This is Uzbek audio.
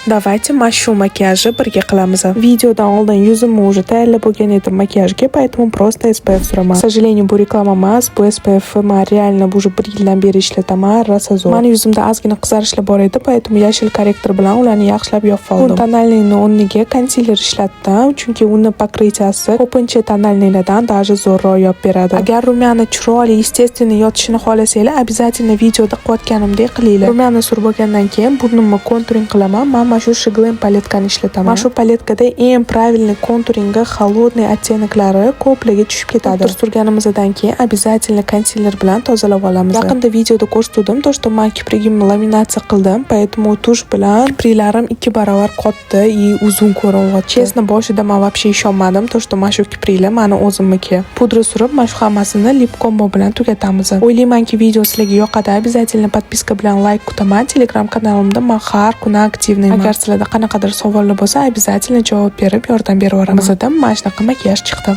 Давайте mana shu makiyajni birga qilamiz. Videodan oldin yuzimni уже tayyorlab bo'lgan edim makiyajga, поэтому просто SPF suraman. К сожалению, bu reklama emas. Bu SPF men реально уже 1 yildan beri ishlataman. Rosa zo'r. Meni yuzimda ozgina qizarishlar bor edi, поэтому yashil korrektor bilan ularni yaxshilab yopib oldim. Tonalnining o'rniga konsiler ishlatdim, chunki uni покрытияsi ko'pincha tonalnilardan даже zo'rroq yopib beradi. Agar rumyani chiroyli, естественно yotishini xohlasanglar, обязательно videoda qilayotganimdek qilinglar. Rumyani surib bo'lgandan keyin burnimni konturing qilaman. Men shu Shiglen paletkani ishlataman. Mana shu paletkada eng правильный konturingi, холодный оттеноклari ko'pligi tushib ketadi. Surganimizdan keyin обязательно konsiler bilan tozalab olamiz. Yaqinda videoda ko'rsatdim, то что men kiprigimni laminatsiya qildim, поэтому tush bilan kipriklarim 2 barobar qotdi и uzun ko'rinyapti. Chestno boshida men вообще ishonmadim, то что mana shu kipriklar meni o'zimniki. Pudra surib, mana shu hammasini lip combo bilan tugatamiz. O'ylaymanki video sizlarga yoqadi. Обязательно подписка bilan like kutaman. Telegram kanalimda men har kuni aktivniyman. Agar sizlarda qanaqadir savollar bo'lsa, обязательно javob berib, yordam beraveramiz. Mana shunaqa makiyaj chiqdi.